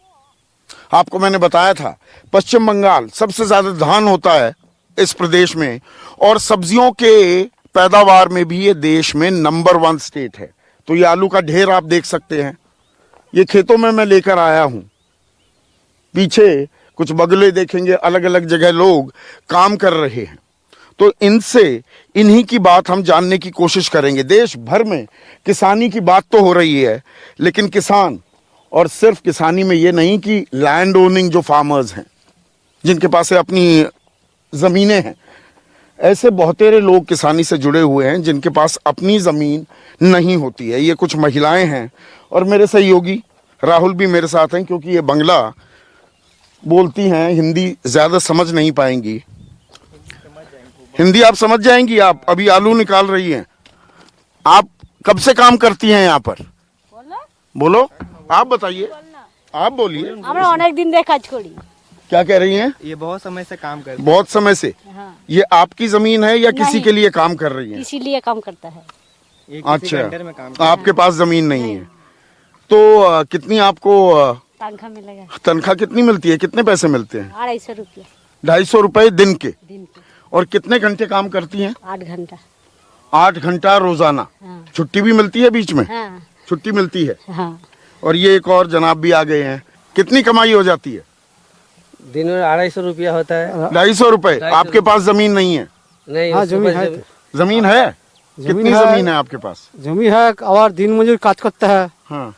आपको मैंने बताया था पश्चिम बंगाल सबसे ज्यादा धान होता है इस प्रदेश में और सब्जियों के पैदावार में भी ये देश में नंबर 1 स्टेट है। तो ये आलू का ढेर आप देख सकते हैं, ये खेतों में मैं लेकर आया हूं। पीछे कुछ बगले देखेंगे, अलग अलग जगह लोग काम कर रहे हैं। तो इन्हीं की बात हम जानने की कोशिश करेंगे। देश भर में किसानी की बात तो हो रही है, लेकिन किसान, और सिर्फ किसानी में ये नहीं कि लैंड ओनिंग जो फार्मर्स हैं, जिनके पास अपनी जमीनें हैं, ऐसे बहुतेरे लोग किसानी से जुड़े हुए हैं जिनके पास अपनी जमीन नहीं होती है। ये कुछ महिलाएं हैं और मेरे सहयोगी राहुल भी मेरे साथ हैं, क्योंकि ये बंगला बोलती हैं, हिंदी ज्यादा समझ नहीं पाएंगी। हिंदी आप समझ जाएंगी। आप अभी आलू निकाल रही हैं, आप कब से काम करती हैं यहाँ पर? बोलो, आप बताइए, आप बोलिए। আমরা অনেক দিন ধরে কাজ করি। क्या कह रही हैं? ये बहुत समय से काम कर बहुत समय से। हाँ। ये आपकी जमीन है या किसी नहीं। के लिए काम कर रही हैं? इसीलिए काम करता है। ये किसी के अंडर में काम अच्छा, आपके पास जमीन नहीं है तो कितनी आपको तनख्वाह मिलेगा तनख्वाह कितनी मिलती है? कितने पैसे मिलते हैं? 250 रुपया 250 रुपए दिन के। दिन के। और कितने घंटे काम करती हैं? 8 घंटा। 8 घंटा रोजाना। हाँ। छुट्टी भी मिलती है बीच में? हाँ छुट्टी मिलती है। हाँ। और ये एक और जनाब भी आ गए हैं। कितनी कमाई हो जाती है? दिन में 250 रुपया होता है। 250 रुपए। आपके पास जमीन नहीं है? नहीं, हाँ, जमीन है। जमीन है? कितनी जमीन है आपके पास? जमीन है और दिन मजूर काज करता है। हाँ।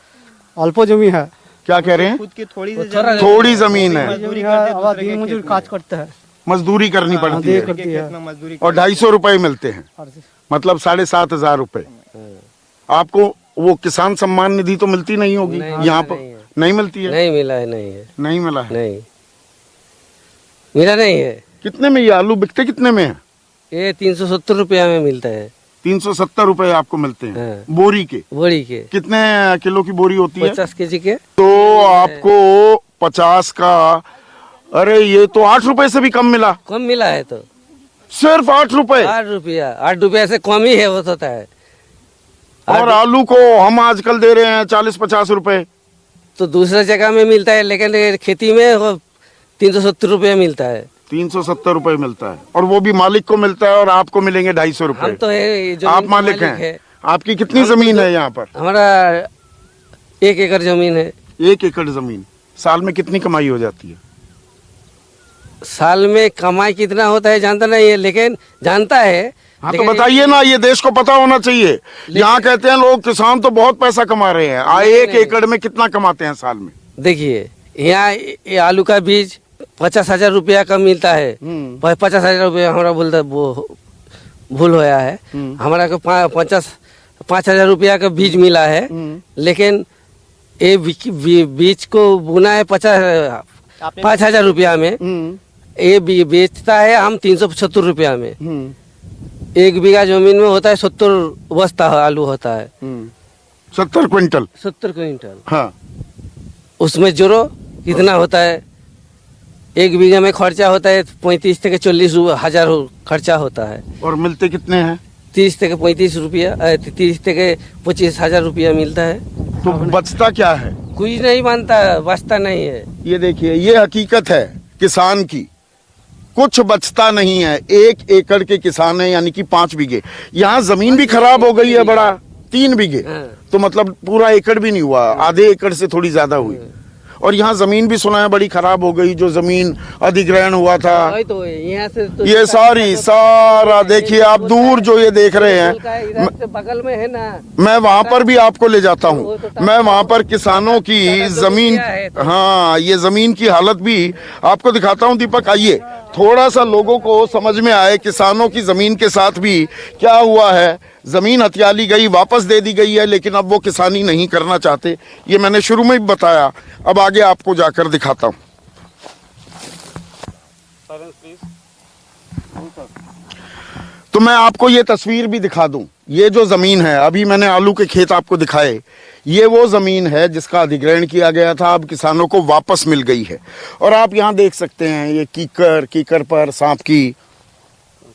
अल्प जमीन है। क्या कह रहे हैं? खुद की थोड़ी थोड़ी जमीन है, और दिन मजूर काज करता है, मजदूरी करनी पड़ती है है। और 250 रुपए मिलते हैं, मतलब 7,500 रुपए। आपको वो किसान सम्मान निधि तो मिलती नहीं होगी यहाँ पर? नहीं मिलती है? नहीं मिला है, नहीं है, नहीं मिला है? नहीं मिला नहीं है। कितने में ये आलू बिकते कितने में है? ये 370 रुपया में मिलता है। 370 रुपए आपको मिलते हैं। हाँ। बोरी के? बोरी के। कितने किलो की बोरी होती है? 50 केजी के। तो आपको 50 का, अरे ये तो 8 रुपए से भी कम मिला। कम मिला है तो सिर्फ 8 रुपए? 8 रुपया से कम ही है, वो होता है। और आलू को हम आजकल दे रहे हैं 40-50 रुपए। तो दूसरा जगह में मिलता है, लेकिन खेती में वो 370 रुपया मिलता है। 370 रुपए मिलता है, और वो भी मालिक को मिलता है, और आपको मिलेंगे 250 हम रुपए। तो है जो आप मालिक हैं। आपकी कितनी जमीन है यहाँ पर? हमारा 1 एकड़ जमीन है। 1 एकड़ जमीन। साल में कितनी कमाई हो जाती है? साल में कमाई कितना होता है जानता नहीं है, लेकिन जानता है। हाँ तो बताइए ना, ये देश को पता होना चाहिए। यहाँ कहते हैं लोग किसान तो बहुत पैसा कमा रहे हैं। 1 एकड़ में कितना कमाते हैं साल में? देखिए यहाँ ये आलू का बीज 50,000 रुपया का मिलता है। 50,000 रुपया हमारा भूल होया है। हमारा को 5,000 रुपया का बीज मिला है, लेकिन ये बीज को बुना है 5,000 रुपया में। ये बेचता है हम 375 रुपया में। 1 बीघा जमीन में होता है 70 बस्ता आलू होता है। 70 क्विंटल। 70 क्विंटल। हाँ, उसमें जोरो कितना होता है? 1 बीघा में खर्चा होता है 35 से 40 हजार खर्चा होता है। और मिलते कितने हैं? 30 से 35 रुपया, 30 से 25,000 रुपया मिलता है। तो बचता क्या है? कुछ नहीं बनता, बचता नहीं है। ये देखिए, ये हकीकत है किसान की। कुछ बचता नहीं है। 1 एकड़ के किसान है, यानी कि 5 बीघे। यहाँ जमीन भी खराब हो गई है बड़ा, 3 बीघे। तो मतलब पूरा एकड़ भी नहीं हुआ, आधे एकड़ से थोड़ी ज्यादा हुई। और यहाँ जमीन भी सुना है बड़ी खराब हो गई, जो जमीन अधिग्रहण हुआ था। तो यहाँ से तो ये सारा देखिए आप दूर जो ये देख रहे हैं, बगल में है ना, मैं वहाँ पर भी आपको ले जाता हूँ। मैं वहाँ पर किसानों की जमीन, हाँ, ये जमीन की हालत भी आपको दिखाता हूँ। दीपक आइए, थोड़ा सा लोगों को समझ में आए किसानों की जमीन के साथ भी क्या हुआ है। जमीन हथियाली गई, वापस दे दी गई है, लेकिन अब वो किसानी नहीं करना चाहते। ये मैंने शुरू में ही बताया, अब आगे आपको जाकर दिखाता हूँ। तो मैं आपको ये तस्वीर भी दिखा दूं। ये जो जमीन है, अभी मैंने आलू के खेत आपको दिखाए, ये वो जमीन है जिसका अधिग्रहण किया गया था, अब किसानों को वापस मिल गई है। और आप यहाँ देख सकते हैं, ये कीकर पर सांप की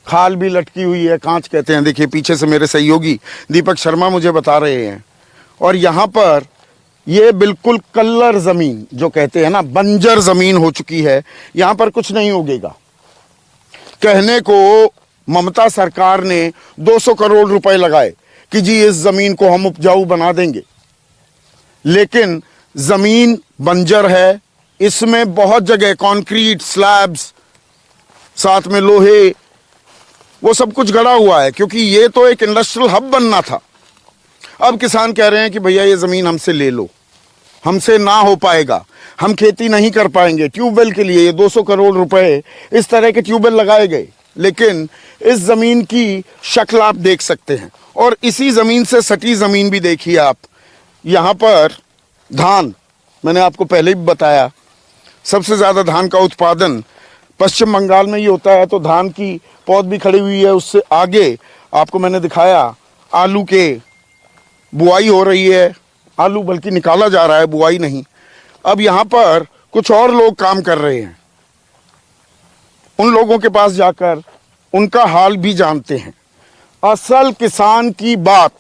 खाल भी लटकी हुई है, कांच कहते हैं। देखिए पीछे से मेरे सहयोगी दीपक शर्मा मुझे बता रहे हैं। और यहाँ पर ये बिल्कुल कल्लर जमीन जो कहते हैं ना, बंजर जमीन हो चुकी है। यहाँ पर कुछ नहीं उगेगा। कहने को ममता सरकार ने 200 करोड़ रुपए लगाए कि जी इस जमीन को हम उपजाऊ बना देंगे, लेकिन जमीन बंजर है। इसमें बहुत जगह कंक्रीट स्लैब्स, साथ में लोहे, वो सब कुछ गड़ा हुआ है, क्योंकि ये तो एक इंडस्ट्रियल हब बनना था। अब किसान कह रहे हैं कि भैया ये जमीन हमसे ले लो, हमसे ना हो पाएगा, हम खेती नहीं कर पाएंगे। ट्यूबवेल के लिए ये 200 करोड़ रुपए इस तरह के ट्यूबवेल लगाए गए, लेकिन इस जमीन की शक्ल आप देख सकते हैं। और इसी जमीन से सटी जमीन भी देखिए आप। यहाँ पर धान, मैंने आपको पहले भी बताया, सबसे ज्यादा धान का उत्पादन पश्चिम बंगाल में ही होता है। तो धान की पौध भी खड़ी हुई है। उससे आगे आपको मैंने दिखाया आलू के बुआई हो रही है। आलू बल्कि निकाला जा रहा है, बुआई नहीं। अब यहाँ पर कुछ और लोग काम कर रहे हैं, उन लोगों के पास जाकर उनका हाल भी जानते हैं। असल किसान की बात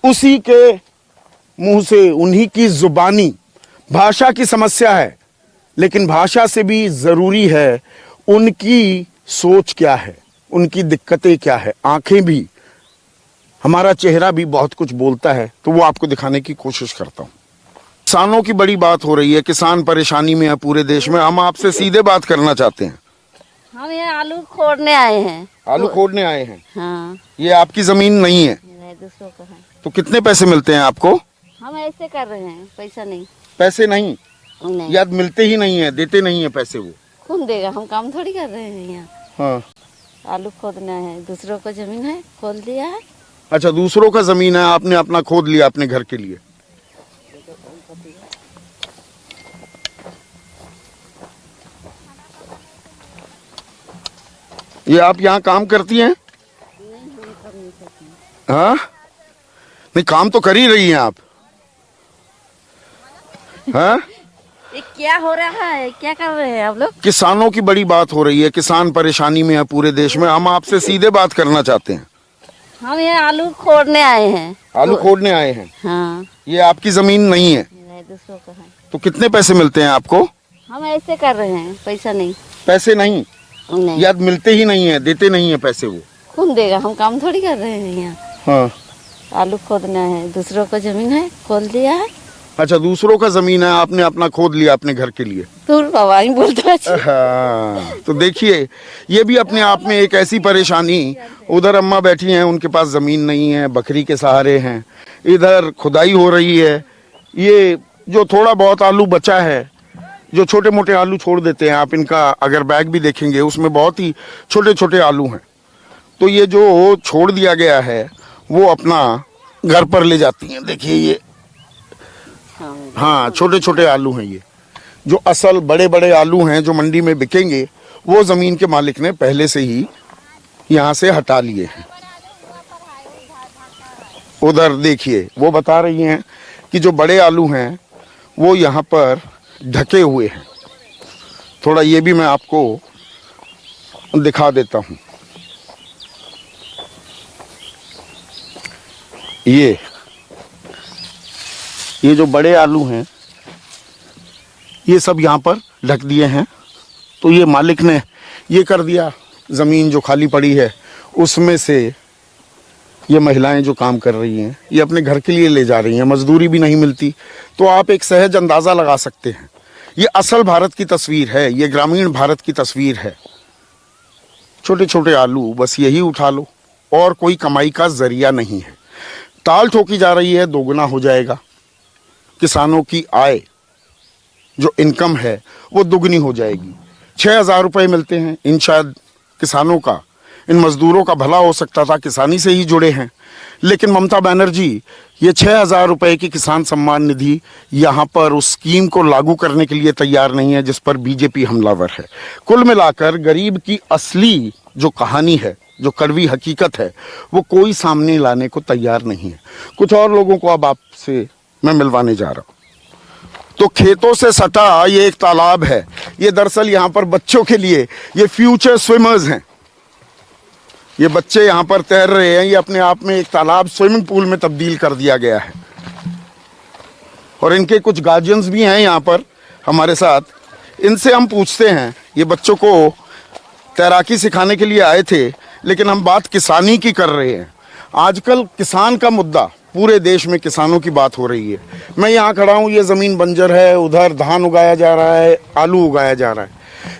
उसी के मुंह से, उन्हीं की जुबानी। भाषा की समस्या है, लेकिन भाषा से भी जरूरी है उनकी सोच क्या है, उनकी दिक्कतें क्या है। आंखें भी, हमारा चेहरा भी बहुत कुछ बोलता है, तो वो आपको दिखाने की कोशिश करता हूँ। किसानों की बड़ी बात हो रही है, किसान परेशानी में है पूरे देश में। हम आपसे सीधे बात करना चाहते हैं। हम यहाँ आलू खोदने आए हैं। आलू खोदने आए हैं? हाँ। ये आपकी जमीन नहीं है? नहीं, दूसरों का है। तो कितने पैसे मिलते हैं आपको? हम ऐसे कर रहे हैं, पैसा नहीं। पैसे नहीं? नहीं, याद मिलते ही नहीं है, देते नहीं है पैसे वो। कौन देगा? हम काम थोड़ी कर रहे हैं यहाँ। हाँ। आलू खोदना है, दूसरों का जमीन है, खोद लिया है। अच्छा, दूसरों का जमीन है, आपने अपना खोद लिया अपने घर के लिए। ये आप यहाँ काम करती हैं? हाँ, नहीं, काम तो कर ही रही हैं आप। हाँ, ये क्या हो रहा है, क्या कर रहे हैं आप लोग? किसानों की बड़ी बात हो रही है, किसान परेशानी में है पूरे देश में। हम आपसे सीधे बात करना चाहते हैं। हम यहाँ आलू खोदने आए हैं। आलू खोदने आए हैं? हाँ। ये आपकी जमीन नहीं है? नहीं, दूसरों का है। तो कितने पैसे मिलते हैं आपको? हम ऐसे कर रहे हैं, पैसा नहीं। पैसे नहीं? नहीं। या मिलते ही नहीं है, देते नहीं है पैसे वो? कौन देगा, हम काम थोड़ी कर रहे हैं यहाँ। हाँ। आलू खोदना है, दूसरों को जमीन है, खोल दिया है। अच्छा, दूसरों का जमीन है, आपने अपना खोद लिया अपने घर के लिए। दूर बाबा ही बोलता है। हाँ, तो देखिए ये भी अपने आप में एक ऐसी परेशानी। उधर अम्मा बैठी हैं, उनके पास जमीन नहीं है, बकरी के सहारे हैं, इधर खुदाई हो रही है। ये जो थोड़ा बहुत आलू बचा है, जो छोटे मोटे आलू छोड़ देते हैं आप, इनका अगर बैग भी देखेंगे उसमें बहुत ही छोटे छोटे आलू हैं। तो ये जो छोड़ दिया गया है वो अपना घर पर ले जाती हैं। देखिए ये, हाँ, छोटे छोटे आलू हैं। ये जो असल बड़े बड़े आलू हैं जो मंडी में बिकेंगे, वो जमीन के मालिक ने पहले से ही यहाँ से हटा लिए हैं। उधर देखिए वो बता रही हैं कि जो बड़े आलू हैं वो यहाँ पर ढके हुए हैं। थोड़ा ये भी मैं आपको दिखा देता हूँ। ये जो बड़े आलू हैं ये सब यहाँ पर ढक दिए हैं। तो ये मालिक ने ये कर दिया, ज़मीन जो खाली पड़ी है उसमें से ये महिलाएं जो काम कर रही हैं ये अपने घर के लिए ले जा रही हैं, मजदूरी भी नहीं मिलती। तो आप एक सहज अंदाज़ा लगा सकते हैं, ये असल भारत की तस्वीर है, ये ग्रामीण भारत की तस्वीर है। छोटे छोटे आलू, बस यही उठा लो और कोई कमाई का जरिया नहीं है। ताल ठोकी जा रही है, दोगुना हो जाएगा। किसानों की आय जो इनकम है वो दुगनी हो जाएगी। 6,000 रुपये मिलते हैं। इन शायद किसानों का, इन मजदूरों का भला हो सकता था, किसानी से ही जुड़े हैं। लेकिन ममता बनर्जी ये 6,000 रुपये की किसान सम्मान निधि यहाँ पर उस स्कीम को लागू करने के लिए तैयार नहीं है जिस पर बीजेपी हमलावर है। कुल मिलाकर गरीब की असली जो कहानी है, जो कड़वी हकीकत है, वो कोई सामने लाने को तैयार नहीं है। कुछ और लोगों को अब आपसे मैं मिलवाने जा रहा हूँ। तो खेतों से सटा ये एक तालाब है। ये दरअसल यहाँ पर बच्चों के लिए, ये फ्यूचर स्विमर्स हैं, ये बच्चे यहाँ पर तैर रहे हैं। ये अपने आप में एक तालाब, स्विमिंग पूल में तब्दील कर दिया गया है। और इनके कुछ गार्जियंस भी हैं यहाँ पर हमारे साथ। इनसे हम पूछते हैं, ये बच्चों को तैराकी सिखाने के लिए आए थे, लेकिन हम बात किसानी की कर रहे हैं। आजकल किसान का मुद्दा, पूरे देश में किसानों की बात हो रही है। मैं यहाँ खड़ा हूँ, ये ज़मीन बंजर है, उधर धान उगाया जा रहा है, आलू उगाया जा रहा है।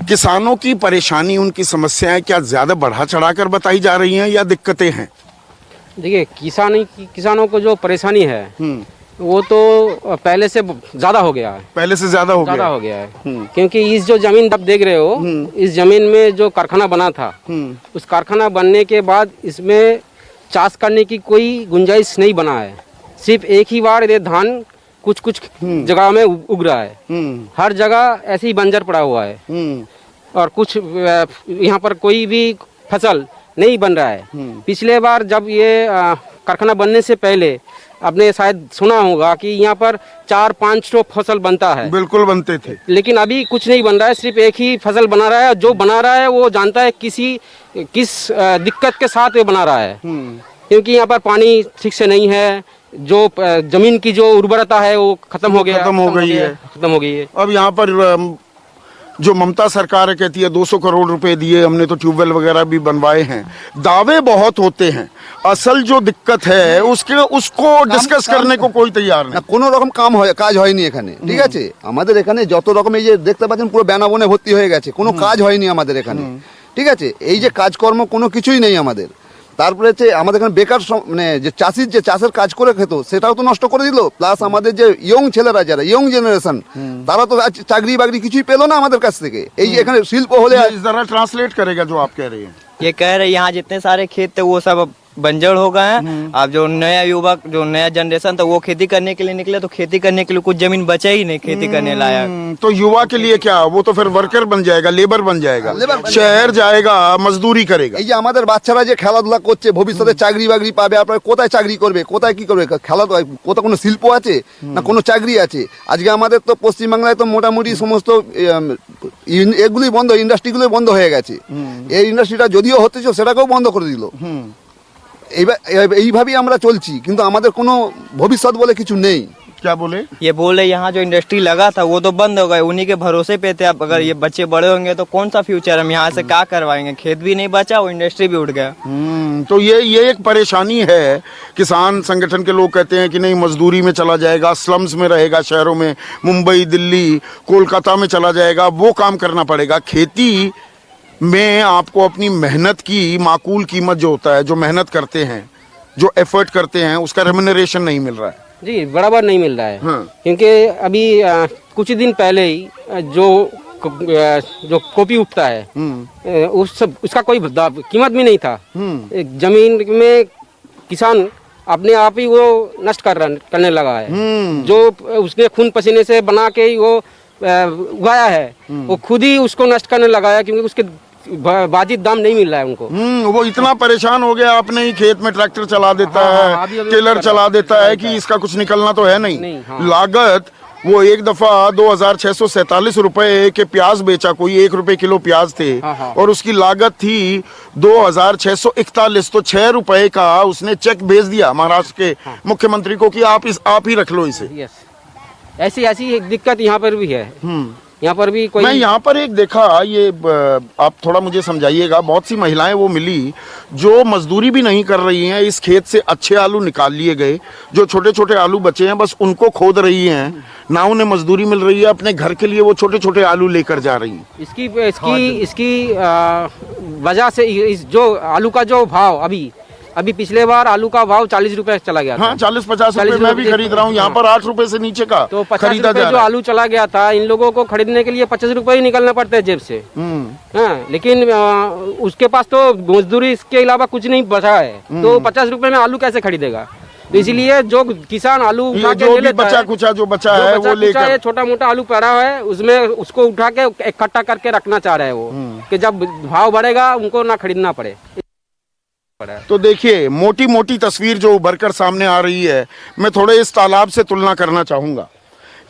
किसानों की परेशानी, उनकी समस्याएं क्या ज़्यादा बढ़ा चढ़ाकर बताई जा रही हैं या दिक्कतें हैं? देखिए, किसानों को जो परेशानी है वो तो पहले से ज़्यादा हो गया है। पहले से ज़्यादा हो गया है। क्योंकि इस जो ज़मीन आप देख रहे हो, इस ज़मीन में जो कारखाना बना था, उस कारखाना बनने के बाद इसमें चाष करने की कोई गुंजाइश नहीं बना है। सिर्फ एक ही बार ये धान कुछ जगह में उग रहा है। हर जगह ऐसे ही बंजर पड़ा हुआ है और कुछ यहाँ पर कोई भी फसल नहीं बन रहा है। पिछले बार जब ये कारखाना बनने से पहले आपने शायद सुना होगा कि यहाँ पर 4-5 फसल बनता है। बिल्कुल बनते थे। लेकिन अभी कुछ नहीं बन रहा है, सिर्फ एक ही फसल बना रहा है। जो बना रहा है वो जानता है किस दिक्कत के साथ ये बना रहा है। क्योंकि यहाँ पर पानी ठीक से नहीं है, जो जमीन की जो उर्वरता है वो खत्म हो गई है। अब यहाँ पर जो ममता सरकार कहती है 200 करोड़ रुपए दिए हमने, तो ट्यूबवेल वगैरह भी बनवाए हैं। दावे बहुत होते हैं, असल जो दिक्कत है उसको डिस्कस करने को कोई तैयार नहीं। কোনো রকম কাজ হয়নি এখানে, ঠিক আছে। আমাদের এখানে যত রকম এই যে দেখতে পাচ্ছেন পুরো বেনাবনে ভর্তি হয়ে গেছে, কোনো কাজ হয়নি আমাদের এখানে, ঠিক আছে। এই যে কাজকর্ম কোনো কিছুই নেই আমাদের। তারপরে হচ্ছে আমাদের এখানে বেকার, মানে যে চাষির যে চাষের কাজ করে খেত সেটাও তো নষ্ট করে দিল। প্লাস আমাদের যে ইয়ং ছেলেরা, যারা ইয়ং জেনারেশন, তারা তো চাকরি বাকরি কিছুই পেলো না আমাদের কাছ থেকে। এই যে এখানে শিল্প হলে, जरा ट्रांसलेट करेगा जो आप कह रहे हैं। ये कह रहे यहाँ जितने सारे खेत थे वो सब बंजर हो गए हैं। अब जो नया युवक, जो नया जनरेशन था वो खेती करने के लिए निकले, तो खेती करने के लिए कुछ जमीन बचा ही नहीं खेती करने लायक। तो युवा के लिए क्या, वो तो फिर वर्कर बन जाएगा, लेबर बन जाएगा, शहर जाएगा, मजदूरी करेगा। এই যে আমাদের বাচ্চারা যে খেলাধুলা করছে, ভবিষ্যতে চাকরি বাকরি পাবে, আপনারা কোথায় চাকরি করবে, কোথায় কি করবে? খেলাধুলা কোথাও কোনো শিল্প আছে না কোনো চাকরি আছে? আজকে আমাদের তো পশ্চিমবাংলায় তো মোটামুটি সমস্ত এগুলোই বন্ধ, ইন্ডাস্ট্রিগুলোই বন্ধ হয়ে গেছে। এই ইন্ডাস্ট্রিটা যদিও হতেছে সেটাকেও বন্ধ করে দিল। এইভাবেই আমরা চলছি, কিন্তু আমাদের কোনো ভবিষ্যৎ বলে কিছু নেই। क्या बोले? ये बोले यहाँ जो इंडस्ट्री लगा था वो तो बंद हो गए, उन्हीं के भरोसे पे थे। अब अगर ये बच्चे बड़े होंगे तो कौन सा फ्यूचर, हम यहाँ से क्या करवाएंगे? खेत भी नहीं बचा, वो इंडस्ट्री भी उठ गया। तो ये एक परेशानी है। किसान संगठन के लोग कहते हैं कि नहीं, मजदूरी में चला जाएगा, स्लम्स में रहेगा, शहरों में, मुंबई, दिल्ली, कोलकाता में चला जाएगा, वो काम करना पड़ेगा। खेती में आपको अपनी मेहनत की माकूल कीमत जो होता है, जो मेहनत करते हैं, जो एफर्ट करते हैं, उसका रेम्यूनरेशन नहीं मिल रहा है जी, बराबर नहीं मिल रहा है। हाँ। क्योंकि अभी कुछ दिन पहले ही जो कॉपी उठता है उसका कोई कीमत भी नहीं था। जमीन में किसान अपने आप ही वो नष्ट करने लगा है। जो उसने खून पसीने से बना के ही वो उगाया है, वो खुद ही उसको नष्ट करने लगा है, क्योंकि उसके वाजिब दाम नहीं मिल रहा है उनको। वो इतना परेशान हो गया, अपने ही खेत में ट्रैक्टर चला देता है, टेलर चला देता है कि इसका कुछ निकलना तो है नहीं। लागत वो एक दफा 2647 रुपए के प्याज बेचा, कोई 1 रुपए किलो प्याज थे, और उसकी लागत थी 2641। तो 6 रुपए का उसने चेक भेज दिया महाराष्ट्र के मुख्यमंत्री को कि आप ही रख लो इसे। ऐसी एक दिक्कत यहाँ पर भी है। यहाँ पर भी कोई, मैं यहाँ पर एक देखा, ये आप थोड़ा मुझे समझाइएगा। बहुत सी महिलाएं वो मिली जो मजदूरी भी नहीं कर रही हैं, इस खेत से अच्छे आलू निकाल लिए गए, जो छोटे छोटे आलू बचे हैं बस उनको खोद रही हैं, ना उन्हें मजदूरी मिल रही है, अपने घर के लिए वो छोटे छोटे आलू लेकर जा रही हैं। इसकी वजह से इस जो आलू का जो भाव अभी पिछले बार आलू का भाव 40 रुपए चला गया था। हाँ, 40-50 रुपए मैं भी खरीद रहा हूँ। यहाँ पर 8 रुपए से नीचे का तो 50 रुपए जो आलू चला गया था, इन लोगों को खरीदने के लिए 50 रुपए ही निकलना पड़ता है जेब से। हाँ, लेकिन उसके पास तो मजदूरी इसके अलावा कुछ नहीं बचा है, तो 50 रुपए में आलू कैसे खरीदेगा? तो इसीलिए जो किसान आलू उठा के ले लेता है, जो बचा है वो लेकर, छोटा मोटा आलू पड़ा है उसमें उसको उठा के इकट्ठा करके रखना चाह रहे हैं वो, कि जब भाव बढ़ेगा उनको ना खरीदना पड़े। तो देखिए, मोटी मोटी तस्वीर जो उभर कर सामने आ रही है, मैं थोड़े इस तालाब से तुलना करना चाहूँगा।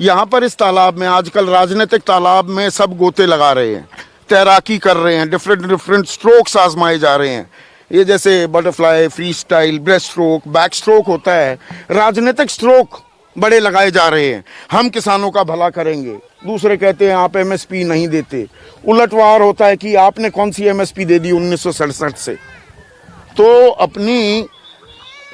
यहाँ पर इस तालाब में आजकल राजनीतिक तालाब में सब गोते लगा रहे हैं, तैराकी कर रहे हैं, डिफरेंट स्ट्रोक्स आजमाए जा रहे हैं। ये जैसे butterfly, free style, breast stroke, back stroke होता है, राजनीतिक स्ट्रोक बड़े लगाए जा रहे हैं। हम किसानों का भला करेंगे, दूसरे कहते हैं आप MSP नहीं देते। उलटवार होता है कि आपने कौन सी MSP दे दी 1967 से। तो अपनी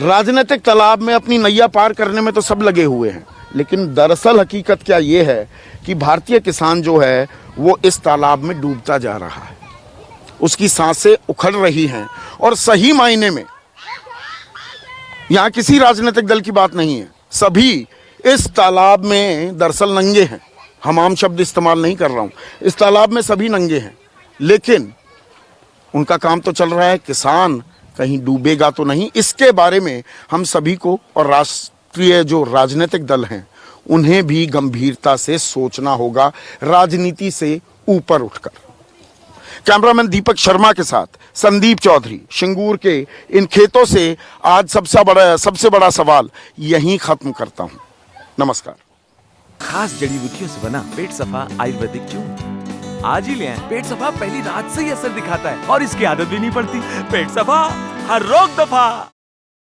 राजनीतिक तालाब में अपनी नैया पार करने में तो सब लगे हुए हैं, लेकिन दरअसल हकीकत क्या ये है कि भारतीय किसान जो है वो इस तालाब में डूबता जा रहा है, उसकी सांसें उखड़ रही हैं। और सही मायने में यहाँ किसी राजनीतिक दल की बात नहीं है, सभी इस तालाब में दरअसल नंगे हैं। हम आम शब्द इस्तेमाल नहीं कर रहा हूँ, इस तालाब में सभी नंगे हैं, लेकिन उनका काम तो चल रहा है। किसान कहीं डूबेगा तो नहीं, इसके बारे में हम सभी को और राष्ट्रीय जो राजनीतिक दल हैं उन्हें भी गंभीरता से सोचना होगा, राजनीति से ऊपर उठकर। कैमरामैन दीपक शर्मा के साथ संदीप चौधरी, शिंगूर के इन खेतों से आज सबसे बड़ा सवाल यहीं खत्म करता हूं। नमस्कार। खास जड़ी बूटियों से बना पेट सफा आयुर्वेदिक चूर्ण आज ही ले आएं। पेट सफा पहली रात से ही असर दिखाता है और इसकी आदत भी नहीं पड़ती। पेट सफा, हर रोग दफा।